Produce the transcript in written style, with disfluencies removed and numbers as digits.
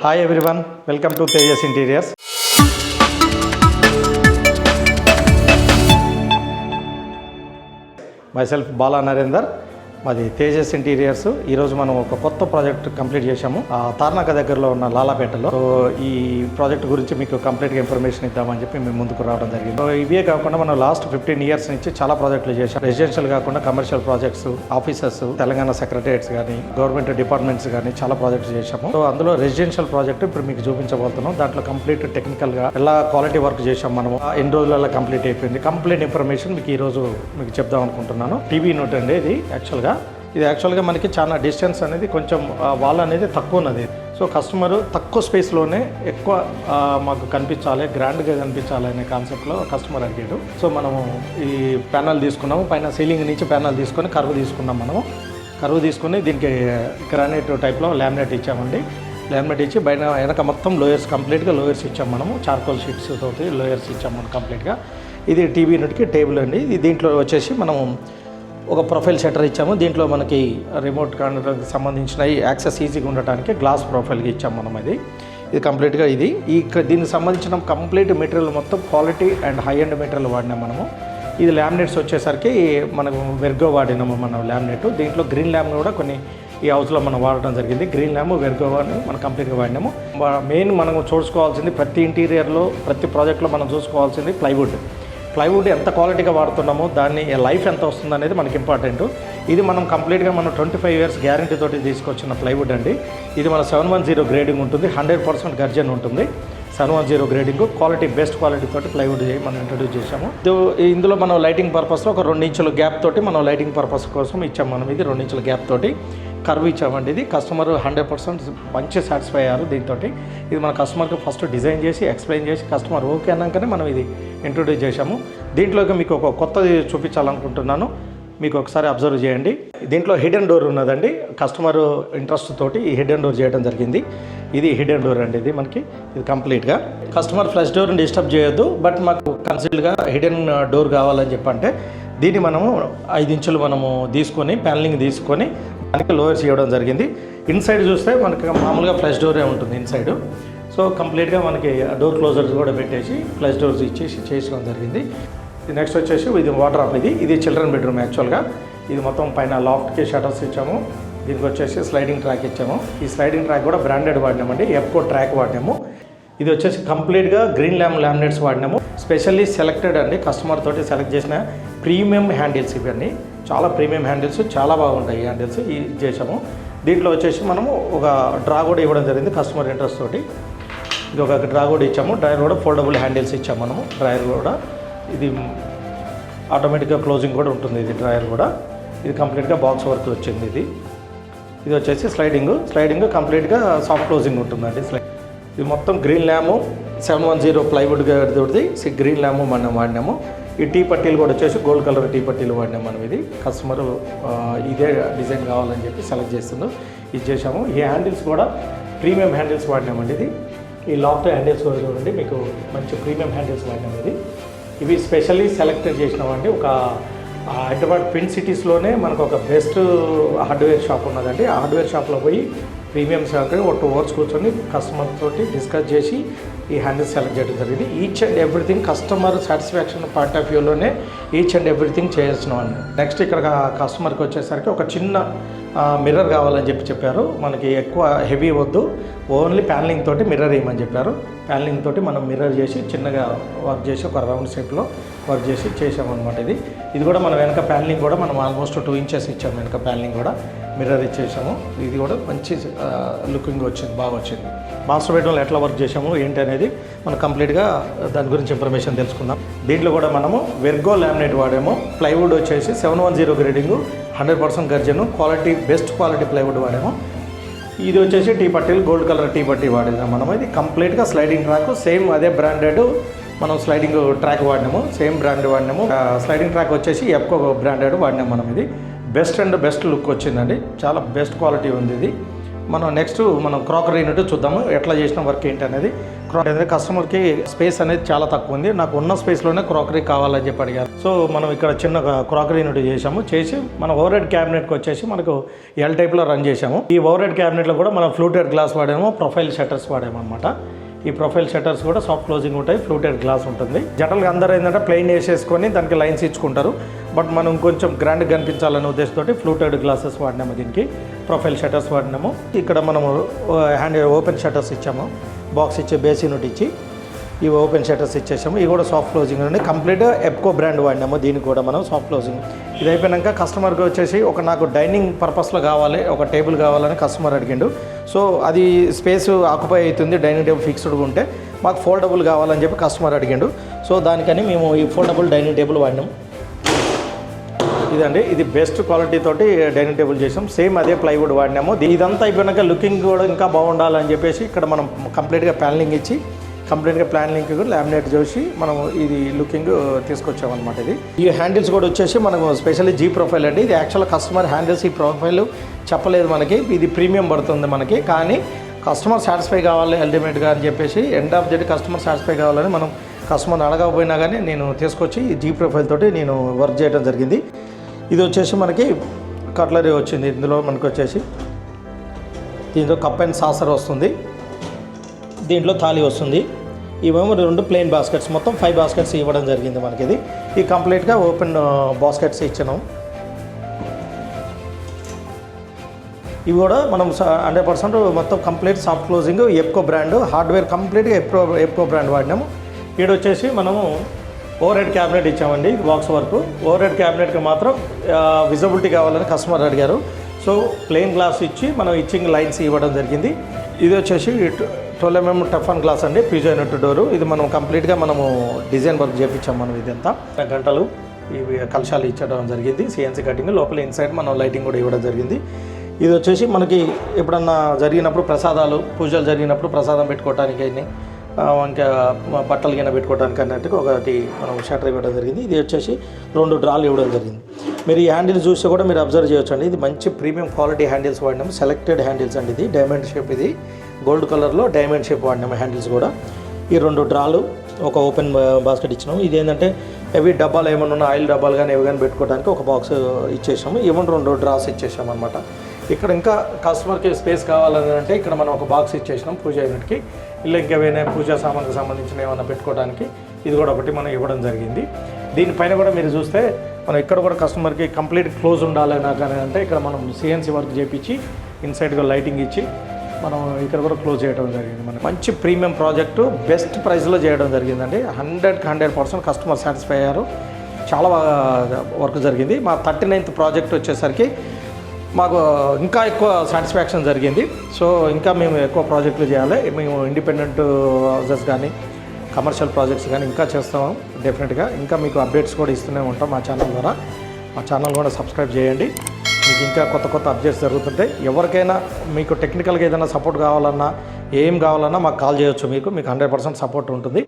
Hi everyone, welcome to Tejas Interiors. Myself Bala Narendar. మాది Tejas interiors. ఈరోజు మనం ఒక కొత్త ప్రాజెక్ట్ కంప్లీట్ చేశాము తార్నాక దగ్గరలో ఉన్న లాలాపేటలో. సో ఈ ప్రాజెక్ట్ గురించి మీకు కంప్లీట్గా ఇన్ఫర్మేషన్ ఇద్దామని చెప్పి మేము ముందుకు రావడం జరిగింది. సో ఇవే కాకుండా మనం లాస్ట్ 15 years నుంచి చాలా ప్రాజెక్టులు చేశాం. రెసిడెన్షియల్ కాకుండా commercial projects, offices, Telangana secretariats కానీ, గవర్నమెంట్ డిపార్ట్మెంట్స్ కానీ చాలా ప్రాజెక్ట్స్ చేశాము. సో అందులో రెసిడెన్షియల్ ప్రాజెక్ట్ ఇప్పుడు మీకు చూపించబోతున్నాం. దాంట్లో కంప్లీట్ టెక్నికల్గా ఎలా క్వాలిటీ వర్క్ చేశాం మనము, ఎన్ని రోజులలో కంప్లీట్ అయిపోయింది, కంప్లీట్ ఇన్ఫర్మేషన్ మీకు ఈరోజు మీకు చెప్దాం అనుకుంటున్నాను. టీవీ యూనిట్ అండి ఇది యాక్చువల్గా మనకి చాలా డిస్టెన్స్ అనేది కొంచెం వాల్ అనేది తక్కువ ఉన్నది. సో కస్టమర్ తక్కువ స్పేస్లోనే ఎక్కువ మాకు కనిపించాలి, గ్రాండ్గా కనిపించాలి అనే కాన్సెప్ట్లో కస్టమర్ అడిగాడు. సో మనము ఈ ప్యానల్ తీసుకున్నాము, పైన సీలింగ్ నుంచి ప్యానల్ తీసుకొని కర్వ్ తీసుకున్నాం. మనము కర్వ్ తీసుకుని దీనికి గ్రానైట్ టైప్లో లామినేట్ ఇచ్చామండి. లామినేట్ ఇచ్చి వెనక మొత్తం లోయర్స్, కంప్లీట్గా లోయర్స్ ఇచ్చాము. మనము చార్కోల్ షీట్స్ తోటి లోయర్స్ ఇచ్చాము మనం కంప్లీట్గా. ఇది టీవీ యూనిట్కి టేబుల్ అండి. ఇది దీంట్లో వచ్చేసి మనము ఒక ప్రొఫైల్ షట్టర్ ఇచ్చాము. దీంట్లో మనకి రిమోట్ కంట్రోల్కి సంబంధించిన యాక్సెస్ ఈజీగా ఉండటానికి గ్లాస్ ప్రొఫైల్కి ఇచ్చాము మనం. ఇది కంప్లీట్గా దీనికి సంబంధించిన కంప్లీట్ మెటీరియల్ మొత్తం quality and high end material వాడినాం మనము. ఇది లామినేట్స్ వచ్చేసరికి మనకు వెర్గో వాడినాము మనం లామినేట్. దీంట్లో గ్రీన్ ల్యామ్ కూడా కొన్ని ఈ హౌస్లో మనం వాడటం జరిగింది. గ్రీన్ ల్యామ్, వెర్గో అని మనం కంప్లీట్గా వాడినాము. మెయిన్ మనం చూసుకోవాల్సింది ప్రతి ఇంటీరియర్లో, ప్రతి ప్రాజెక్ట్లో మనం చూసుకోవాల్సింది ప్లైవుడ్ ఎంత క్వాలిటీగా వాడుతున్నామో దాన్ని లైఫ్ ఎంత వస్తుంది అనేది మనకి ఇంపార్టెంట్. ఇది మనం కంప్లీట్గా మనం 25 years గ్యారంటీ తోటి తీసుకొచ్చిన ప్లైవుడ్ అండి. ఇది మన 710 గ్రేడింగ్ ఉంటుంది, 100% గర్జన్ ఉంటుంది. 710 గ్రేడింగ్ క్వాలిటీ, బెస్ట్ క్వాలిటీ తోటి ప్లైవుడ్ మనం ఇంట్రడ్యూస్ చేసాము. ఇందులో మనం లైటింగ్ పర్పస్లో ఒక 2 inches గ్యాప్ తోటి మనం లైటింగ్ పర్పస్ కోసం ఇచ్చాము. మనం ఇది 2 inches గ్యాప్ తోటి కర్వ్ ఇచ్చామండి. ఇది కస్టమర్ 100% మంచి సాటిస్ఫై అయ్యారు దీంతో. ఇది మన కస్టమర్కి ఫస్ట్ డిజైన్ చేసి ఎక్స్ప్లెయిన్ చేసి కస్టమర్ ఓకే అన్నాకనే మనం ఇది ఇంట్రొడ్యూస్ చేశాము. దీంట్లోకి మీకు ఒక కొత్తది చూపించాలనుకుంటున్నాను, మీకు ఒకసారి అబ్జర్వ్ చేయండి. దీంట్లో హిడెన్ డోర్ ఉన్నదండి. కస్టమర్ ఇంట్రెస్ట్ తోటి ఈ హిడెన్ డోర్ చేయడం జరిగింది. ఇది హిడెన్ డోర్ అండి. ఇది కంప్లీట్గా కస్టమర్ ఫ్లష్ డోర్ని డిస్టర్బ్ చేయొద్దు, బట్ మాకు కన్సిడర్గా హిడెన్ డోర్ కావాలని చెప్పంటే దీన్ని మనము 5 inches మనము తీసుకొని ప్యానలింగ్ తీసుకొని దానికి లోయర్స్ ఇవ్వడం జరిగింది. ఇన్సైడ్ చూస్తే మనకి మామూలుగా ఫ్లష్ డోరే ఉంటుంది ఇన్సైడ్. సో కంప్లీట్గా మనకి డోర్ క్లోజర్స్ కూడా పెట్టేసి ఫ్లష్ డోర్స్ చేసుకోవడం జరిగింది. నెక్స్ట్ వచ్చేసి ఇది వాటర్ ఆఫ్. ఇది చిల్డ్రన్ బెడ్రూమ్ యాక్చువల్గా. ఇది మొత్తం పైన లాఫ్ట్కి షటర్స్ ఇచ్చాము. దీనికి వచ్చేసి స్లైడింగ్ ట్రాక్ ఇచ్చాము. ఈ స్లైడింగ్ ట్రాక్ కూడా బ్రాండెడ్ వాడినామండి, ఎఫ్కో ట్రాక్ వాడినాము. ఇది వచ్చేసి కంప్లీట్గా గ్రీన్ లామినేట్స్ వాడినాము. స్పెషల్లీ సెలెక్టెడ్ అండి, కస్టమర్ తోటి సెలెక్ట్ చేసిన ప్రీమియం హ్యాండిల్స్. ఇవన్నీ చాలా ప్రీమియం హ్యాండిల్స్, చాలా బాగుంటాయి ఈ హ్యాండిల్స్. ఇది చేసాము. దీంట్లో వచ్చేసి మనము ఒక డ్రా కూడా ఇవ్వడం జరిగింది కస్టమర్ ఇంట్రెస్ట్ తోటి. ఇది ఒక డ్రా కూడా ఇచ్చాము. డ్రైవర్ కూడా ఫోల్డబుల్ హ్యాండిల్స్ ఇచ్చాము మనము. డ్రైవర్ కూడా ఇది ఆటోమేటిక్గా క్లోజింగ్ కూడా ఉంటుంది. ఇది డ్రైవర్ కూడా. ఇది కంప్లీట్గా బాక్స్ వర్క్ వచ్చింది. ఇది వచ్చేసి స్లైడింగ్ కంప్లీట్గా సాఫ్ట్ క్లోజింగ్ ఉంటుందండి. ఇది మొత్తం గ్రీన్ ల్యాము 710 ప్లైవుడ్ తోటి గ్రీన్ ల్యాము మనం వాడినాము. ఈ టీ పట్టీలు కూడా వచ్చేసి గోల్డ్ కలర్ టీ పట్టీలు వాడినాము మనం. ఇది కస్టమర్ ఇదే డిజైన్ కావాలని చెప్పి సెలెక్ట్ చేస్తున్నాం, ఇది చేసాము. ఈ హ్యాండిల్స్ కూడా ప్రీమియం హ్యాండిల్స్ వాడినామండి. ఈ లాఫ్ట్ హ్యాండిల్స్ కూడా చూడండి, మీకు మంచి ప్రీమియం హ్యాండిల్స్ వాడినాము. ఇవి స్పెషల్లీ సెలెక్ట్ చేసినామండి. ఒక హైదరాబాద్ ట్విన్ సిటీస్లోనే మనకు ఒక బెస్ట్ హార్డ్వేర్ షాప్ ఉన్నదండి. ఆ హార్డ్వేర్ షాప్లో పోయి ప్రీమియం షాప్ ఒక 2 hours కూర్చొని కస్టమర్ తోటి డిస్కస్ చేసి ఈ హ్యాండిల్స్ సెలెక్ట్ చేయడం జరిగింది. Each and everything customer satisfaction point of వ్యూలోనే ఈచ్ అండ్ ఎవ్రీథింగ్ చేస్తున్నామండి. నెక్స్ట్ ఇక్కడ కస్టమర్కి వచ్చేసరికి ఒక చిన్న మిర్రర్ కావాలని చెప్పారు. మనకి ఎక్కువ హెవీ వద్దు, ఓన్లీ ప్యానలింగ్ తోటి మిర్రర్ వేయమని చెప్పారు. ప్యానలింగ్ తోటి మనం మిర్రర్ చేసి చిన్నగా వర్క్ చేసి ఒక రౌండ్ షేప్లో వర్క్ చేసి చేసామన్నమాట. ఇది కూడా మన వెనక ప్యానలింగ్ కూడా మనం ఆల్మోస్ట్ 2 inches ఇచ్చాము. వెనక ప్యానలింగ్ కూడా మిర్రర్ ఇచ్చేసాము. ఇది కూడా మంచి లుకింగ్ వచ్చింది, బాగా వచ్చింది. మాస్టర్ బెడ్రూమ్లో ఎట్లా వర్క్ చేసాము ఏంటి అనేది మనం కంప్లీట్గా దాని గురించి ఇన్ఫర్మేషన్ తెలుసుకుందాం. దీంట్లో కూడా మనము వెర్గో లామినేట్ వాడాము. ప్లైవుడ్ వచ్చేసి 710 grading, 100% gurjan quality, best quality plywood వాడాము. ఇది వచ్చేసి టీ పట్టీలు, గోల్డ్ కలర్ టీ పట్టీ వాడినాము మనం. ఇది కంప్లీట్గా స్లైడింగ్ ట్రాక్, సేమ్ అదే బ్రాండెడ్ మనం స్లైడింగ్ ట్రాక్ వాడినాము, సేమ్ బ్రాండ్ వాడినాము. స్లైడింగ్ ట్రాక్ వచ్చేసి ఎఫ్కో బ్రాండెడ్ వాడినాము మనం. ఇది బెస్ట్ లుక్ వచ్చిందండి, చాలా బెస్ట్ క్వాలిటీ ఉంది. ఇది మనం నెక్స్ట్ క్రాకరీ యూనిట్ చూద్దాము ఎట్లా చేసిన వర్క్ ఏంటి అనేది. కస్టమర్కి స్పేస్ అనేది చాలా తక్కువ ఉంది, నాకు ఉన్న స్పేస్లోనే క్రాకరీ కావాలని చెప్పి అడిగారు. సో మనం ఇక్కడ చిన్న క్రాకరీ యూనిట్ చేసి మన ఓవర్ హెడ్ క్యాబినెట్కి వచ్చేసి మనకు ఎల్ టైప్లో రన్ చేసాము. ఈ ఓవర్ హెడ్ క్యాబినెట్లో కూడా మనం ఫ్లూటెడ్ గ్లాస్ వాడాము, ప్రొఫైల్ షట్టర్స్ వాడాము అనమాట. ఈ ప్రొఫైల్ షట్టర్స్ కూడా సాఫ్ట్ క్లోజింగ్ ఉంటాయి, ఫ్లూటెడ్ గ్లాస్ ఉంటుంది. జనరల్గా అందరూ ఏంటంటే ప్లెయిన్ వేసేసుకొని దానికి లైన్స్ ఇచ్చుకుంటారు, బట్ మనం కొంచెం గ్రాండ్గా కనిపించాలనే ఉద్దేశంతో ఫ్లూటెడ్ గ్లాసెస్ వాడినాము, దీనికి ప్రొఫైల్ షట్టర్స్ వాడినాము. ఇక్కడ మనము హ్యాండ్ ఓపెన్ షట్టర్స్ ఇచ్చాము, బాక్స్ ఇచ్చి బేస్ యూనిట్ ఇచ్చి ఇవి ఓపెన్ షట్టర్స్ ఇచ్చేసాము. ఇవి కూడా సాఫ్ట్ క్లోజింగ్ అండి, కంప్లీట్ ఎప్కో బ్రాండ్ వాడినాము. దీనికి కూడా మనం సాఫ్ట్ క్లోజింగ్. ఇది అయిపోయాక కస్టమర్కి వచ్చేసి నాకు డైనింగ్ పర్పస్లో కావాలి, ఒక టేబుల్ కావాలని కస్టమర్ అడిగిండు. సో అది స్పేస్ ఆక్యుపై అవుతుంది, డైనింగ్ టేబుల్ ఫిక్స్డ్గా ఉంటే మాకు ఫోల్డబుల్ కావాలని చెప్పి కస్టమర్ అడిగిండు. సో దానికని మేము ఈ ఫోల్డబుల్ డైనింగ్ టేబుల్ వాడినాం. ఇదండి, ఇది బెస్ట్ క్వాలిటీ తోటి డైనింగ్ టేబుల్ చేసాం. సేమ్ అదే ప్లైవుడ్ వాడినాము. ఇదంతా అయిపోయినాక లుకింగ్ కూడా ఇంకా బాగుండాలని చెప్పేసి ఇక్కడ మనం కంప్లీట్గా ప్యానలింగ్ ఇచ్చి కంప్లీట్గా ప్లానింగ్ లామినేట్ చేసి మనం ఇది లుకింగ్ తీసుకొచ్చామన్నమాట. ఈ హ్యాండిల్స్ కూడా వచ్చేసి మనకు స్పెషల్లీ జీ ప్రొఫైల్ అండి. ఇది యాక్చువల్గా కస్టమర్ హ్యాండిల్స్ ఈ ప్రొఫైల్ చెప్పలేదు మనకి, ఇది ప్రీమియం పడుతుంది మనకి. కానీ కస్టమర్ సాటిస్ఫై కావాలి అల్టిమేట్గా అని చెప్పేసి end of the day customer satisfy కావాలని మనం కస్టమర్ని అడగకపోయినా కానీ నేను తీసుకొచ్చి జీ ప్రొఫైల్ తోటి నేను వర్క్ చేయడం జరిగింది. ఇది వచ్చేసి మనకి కట్లరీ వచ్చింది. ఇందులో మనకు వచ్చేసి దీంట్లో కప్ అండ్ సాసర్ వస్తుంది, దీంట్లో థాలీ వస్తుంది. ఇవేమో 2 ప్లెయిన్ బాస్కెట్స్, మొత్తం 5 బాస్కెట్స్ ఇవ్వడం జరిగింది మనకి. ఇది కంప్లీట్గా ఓపెన్ బాస్కెట్స్ ఇచ్చినాం. ఇవి కూడా మనం 100% మొత్తం complete soft closing Ebco brand hardware కంప్లీట్గా ఎప్కో బ్రాండ్ వాడినాము. ఈడ వచ్చేసి మనము ఓవర్ హెడ్ క్యాబినెట్ ఇచ్చామండి, బాక్స్ వరకు. ఓవర్ హెడ్ క్యాబినెట్కి మాత్రం విజిబిలిటీ కావాలని కస్టమర్ అడిగారు. సో ప్లెయిన్ గ్లాస్ ఇచ్చి మనం ఇచ్చింగ్ లైన్స్ ఇవ్వడం జరిగింది. ఇది వచ్చేసి 12 mm టఫన్ గ్లాస్ అండి, పిజో యూనిట్ డోరు. ఇది మనం కంప్లీట్గా మనము డిజైన్ వర్క్ చేయించాం. మనం ఇదంతా గంటలు ఇవి కలశాలు ఇచ్చడం జరిగింది, సిఎన్సీ కటింగ్. లోపల ఇన్సైడ్ మనం లైటింగ్ కూడా ఇవ్వడం జరిగింది. ఇది వచ్చేసి మనకి ఎప్పుడన్నా జరిగినప్పుడు ప్రసాదాలు పూజలు జరిగినప్పుడు ప్రసాదం పెట్టుకోవటానికి ఇంకా బట్టలు గిన్నె పెట్టుకోవడానికి అన్నట్టుగా ఒకటి మనం షటర్ ఇవ్వడం జరిగింది. ఇది వచ్చేసి 2 డ్రాలు ఇవ్వడం జరిగింది. మీరు ఈ హ్యాండిల్స్ చూస్తే కూడా మీరు అబ్జర్వ్ చేయొచ్చు అండి, ఇది మంచి ప్రీమియం క్వాలిటీ హ్యాండిల్స్ వాడినాము. సెలెక్టెడ్ హ్యాండిల్స్ అండి, ఇది డైమండ్ షేప్, ఇది గోల్డ్ కలర్లో డైమండ్ షేప్ వాడినాము హ్యాండిల్స్ కూడా. ఈ 2 డ్రాలు ఒక ఓపెన్ బాస్కెట్ ఇచ్చినాము. ఇది ఏంటంటే హెవీ డబ్బాలు ఏమైనా ఉన్న ఆయిల్ డబ్బాలు కానీ ఏవి కానీ పెట్టుకోవడానికి ఒక బాక్స్ ఇచ్చేసాము. ఏమన్నా 2 డ్రాస్ ఇచ్చేసాము అనమాట. ఇక్కడ ఇంకా కస్టమర్కి స్పేస్ కావాలని అంటే ఇక్కడ మనం ఒక బాక్స్ ఇచ్చేసినాం పూజ యూనిట్కి. ఇలా ఇంకా ఏమైనా పూజా సామాన్కి సంబంధించిన ఏమైనా పెట్టుకోవడానికి ఇది కూడా ఒకటి మనం ఇవ్వడం జరిగింది. దీనిపైన కూడా మీరు చూస్తే మనం ఇక్కడ కూడా కస్టమర్కి కంప్లీట్ క్లోజ్ ఉండాలని కానీ అంటే ఇక్కడ మనం సిఎన్సీ వర్క్ చేయించి ఇన్సైడ్గా లైటింగ్ ఇచ్చి మనం ఇక్కడ కూడా క్లోజ్ చేయడం జరిగింది. మనం మంచి ప్రీమియం ప్రాజెక్టు బెస్ట్ ప్రైస్లో చేయడం జరిగిందండి. 100% కస్టమర్ సాటిస్ఫై అయ్యారు. చాలా బాగా వర్క్ జరిగింది. మా 39th ప్రాజెక్ట్ వచ్చేసరికి మాకు ఇంకా ఎక్కువ సాటిస్ఫాక్షన్ జరిగింది. సో ఇంకా మేము ఎక్కువ ప్రాజెక్టులు చేయాలి. మేము ఇండిపెండెంట్ హౌసెస్ కానీ కమర్షియల్ ప్రాజెక్ట్స్ కానీ ఇంకా చేస్తాము డెఫినెట్గా. ఇంకా మీకు అప్డేట్స్ కూడా ఇస్తూనే ఉంటాం మా ఛానల్ ద్వారా. మా ఛానల్ కూడా సబ్స్క్రైబ్ చేయండి, మీకు ఇంకా కొత్త అప్డేట్స్ జరుగుతుంటాయి. ఎవరికైనా మీకు టెక్నికల్గా ఏదైనా సపోర్ట్ కావాలన్నా ఏం కావాలన్నా మాకు కాల్ చేయొచ్చు. మీకు 100% సపోర్ట్ ఉంటుంది.